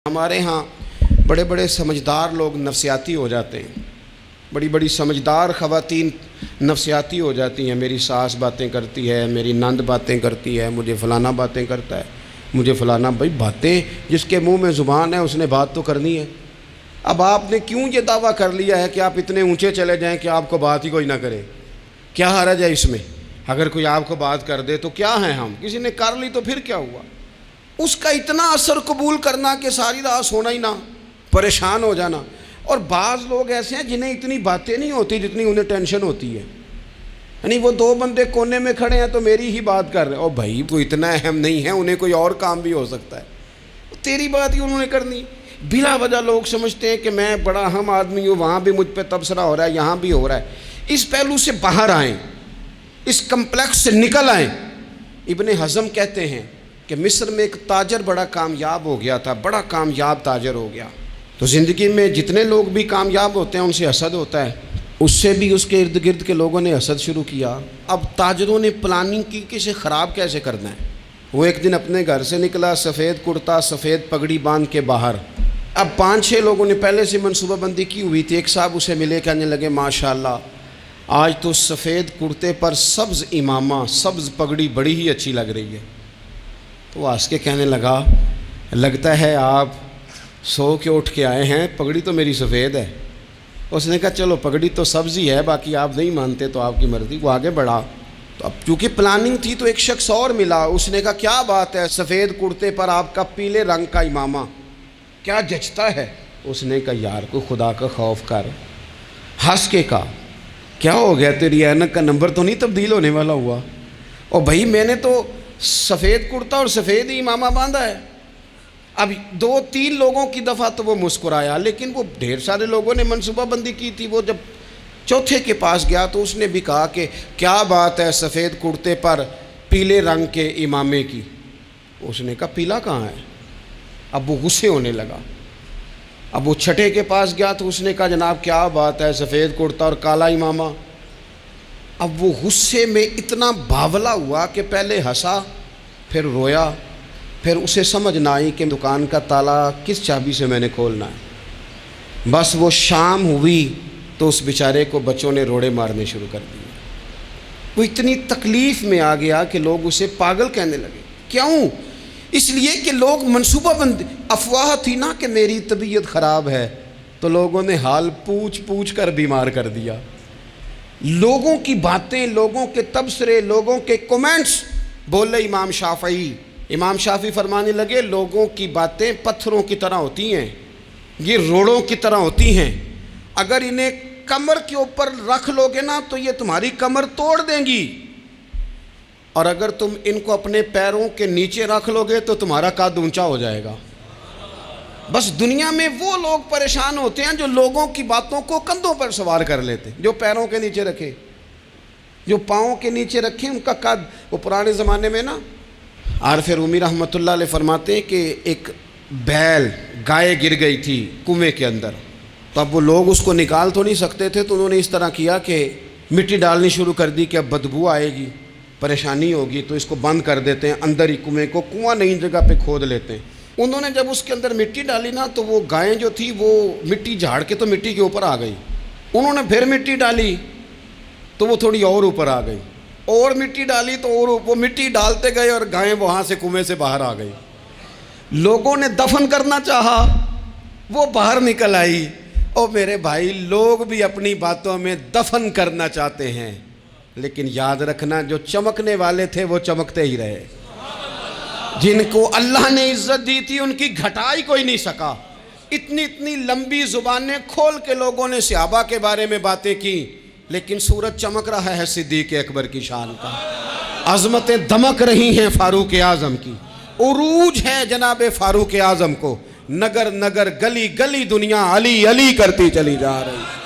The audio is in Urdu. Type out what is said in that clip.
ہمارے ہاں بڑے بڑے سمجھدار لوگ نفسیاتی ہو جاتے ہیں، بڑی بڑی سمجھدار خواتین نفسیاتی ہو جاتی ہیں۔ میری ساس باتیں کرتی ہے، میری نند باتیں کرتی ہے، مجھے فلانا باتیں کرتا ہے، مجھے فلانا۔ بھائی باتیں، جس کے منہ میں زبان ہے اس نے بات تو کرنی ہے۔ اب آپ نے کیوں یہ دعویٰ کر لیا ہے کہ آپ اتنے اونچے چلے جائیں کہ آپ کو بات ہی کوئی نہ کرے؟ کیا حرج ہے اس میں؟ اگر کوئی آپ کو بات کر دے تو کیا ہیں ہم؟ کسی نے کر لی تو پھر کیا ہوا؟ اس کا اتنا اثر قبول کرنا کہ ساری رات سونا ہی نہ، پریشان ہو جانا۔ اور بعض لوگ ایسے ہیں جنہیں اتنی باتیں نہیں ہوتی جتنی انہیں ٹینشن ہوتی ہے۔ یعنی وہ دو بندے کونے میں کھڑے ہیں تو میری ہی بات کر رہے ہیں، اور بھائی وہ اتنا اہم نہیں ہے، انہیں کوئی اور کام بھی ہو سکتا ہے، تیری بات ہی انہوں نے کرنی۔ بلا وجہ لوگ سمجھتے ہیں کہ میں بڑا اہم آدمی ہوں، وہاں بھی مجھ پہ تبصرہ ہو رہا ہے، یہاں بھی ہو رہا ہے۔ اس پہلو سے باہر آئیں، اس کمپلیکس سے نکل آئیں۔ ابن حزم کہتے ہیں کہ مصر میں ایک تاجر بڑا کامیاب ہو گیا تھا، بڑا کامیاب تاجر ہو گیا۔ تو زندگی میں جتنے لوگ بھی کامیاب ہوتے ہیں ان سے حسد ہوتا ہے، اس سے بھی اس کے ارد گرد کے لوگوں نے حسد شروع کیا۔ اب تاجروں نے پلاننگ کی کہ اسے خراب کیسے کرنا ہے۔ وہ ایک دن اپنے گھر سے نکلا، سفید کرتا سفید پگڑی باندھ کے باہر۔ اب 5-6 لوگوں نے پہلے سے منصوبہ بندی کی ہوئی تھی۔ ایک صاحب اسے ملے، کہنے لگے ماشاءاللہ آج تو سفید کرتے پر سبز امامہ، سبز پگڑی بڑی ہی اچھی لگ رہی ہے۔ تو وہ ہنس کے کہنے لگا لگتا ہے آپ سو کے اٹھ کے آئے ہیں، پگڑی تو میری سفید ہے۔ اس نے کہا چلو پگڑی تو سبز ہی ہے، باقی آپ نہیں مانتے تو آپ کی مرضی۔ وہ آگے بڑھا تو اب چونکہ پلاننگ تھی تو ایک شخص اور ملا، اس نے کہا کیا بات ہے، سفید کرتے پر آپ کا پیلے رنگ کا امامہ کیا جچتا ہے؟ اس نے کہا یار کو خدا کا خوف کر۔ ہنس کے کہا کیا ہو گیا، تیری اینک کا نمبر تو نہیں تبدیل ہونے والا ہوا؟ اور بھائی میں نے تو سفید کرتا اور سفید ہی امامہ باندھا ہے۔ اب 2-3 لوگوں کی دفعہ تو وہ مسکرایا، لیکن وہ ڈھیر سارے لوگوں نے منصوبہ بندی کی تھی۔ وہ جب چوتھے کے پاس گیا تو اس نے بھی کہا کہ کیا بات ہے سفید کرتے پر پیلے رنگ کے امامے کی؟ اس نے کہا پیلا کہاں ہے؟ اب وہ غصے ہونے لگا۔ اب وہ چھٹے کے پاس گیا تو اس نے کہا جناب کیا بات ہے سفید کرتا اور کالا امامہ؟ اب وہ غصے میں اتنا باولا ہوا کہ پہلے ہنسا پھر رویا، پھر اسے سمجھ نہ آئی کہ دکان کا تالا کس چابی سے میں نے کھولنا ہے۔ بس وہ شام ہوئی تو اس بیچارے کو بچوں نے روڑے مارنے شروع کر دیے۔ وہ اتنی تکلیف میں آ گیا کہ لوگ اسے پاگل کہنے لگے۔ کیوں؟ اس لیے کہ لوگ منصوبہ بندی، افواہ تھی نا کہ میری طبیعت خراب ہے، تو لوگوں نے حال پوچھ پوچھ کر بیمار کر دیا۔ لوگوں کی باتیں، لوگوں کے تبصرے، لوگوں کے کومنٹس بولے امام شافعی۔ امام شافعی فرمانے لگے لوگوں کی باتیں پتھروں کی طرح ہوتی ہیں، یہ روڑوں کی طرح ہوتی ہیں، اگر انہیں کمر کے اوپر رکھ لو گے نا تو یہ تمہاری کمر توڑ دیں گی، اور اگر تم ان کو اپنے پیروں کے نیچے رکھ لو گے تو تمہارا قد اونچا ہو جائے گا۔ بس دنیا میں وہ لوگ پریشان ہوتے ہیں جو لوگوں کی باتوں کو کندھوں پر سوار کر لیتے، جو پیروں کے نیچے رکھے، جو پاؤں کے نیچے رکھے ان کا قد۔ وہ پرانے زمانے میں نا عارف رومی رحمۃ اللہ علیہ فرماتے ہیں کہ ایک بیل گائے گر گئی تھی کنویں کے اندر، تو اب وہ لوگ اس کو نکال تو نہیں سکتے تھے، تو انہوں نے اس طرح کیا کہ مٹی ڈالنی شروع کر دی کہ اب بدبو آئے گی، پریشانی ہوگی، تو اس کو بند کر دیتے ہیں اندر ہی کنویں کو، کنواں نئی جگہ پہ کھود لیتے ہیں۔ انہوں نے جب اس کے اندر مٹی ڈالی نا تو وہ گائیں جو تھی وہ مٹی جھاڑ کے تو مٹی کے اوپر آ گئی۔ انہوں نے پھر مٹی ڈالی تو وہ تھوڑی اور اوپر آ گئی، اور مٹی ڈالی تو اور وہ مٹی ڈالتے گئے اور گائیں وہاں سے کنویں سے باہر آ گئی۔ لوگوں نے دفن کرنا چاہا، وہ باہر نکل آئی۔ اور میرے بھائی لوگ بھی اپنی باتوں میں دفن کرنا چاہتے ہیں، لیکن یاد رکھنا جو چمکنے والے تھے وہ چمکتے ہی رہے، جن کو اللہ نے عزت دی تھی ان کی گھٹائی کوئی نہیں سکا۔ اتنی لمبی زبانیں کھول کے لوگوں نے صحابہ کے بارے میں باتیں کی، لیکن سورج چمک رہا ہے صدیق اکبر کی شان کا، عظمتیں دمک رہی ہیں فاروق اعظم کی، عروج ہے جناب فاروق اعظم کو، نگر نگر گلی گلی دنیا علی علی کرتی چلی جا رہی ہے۔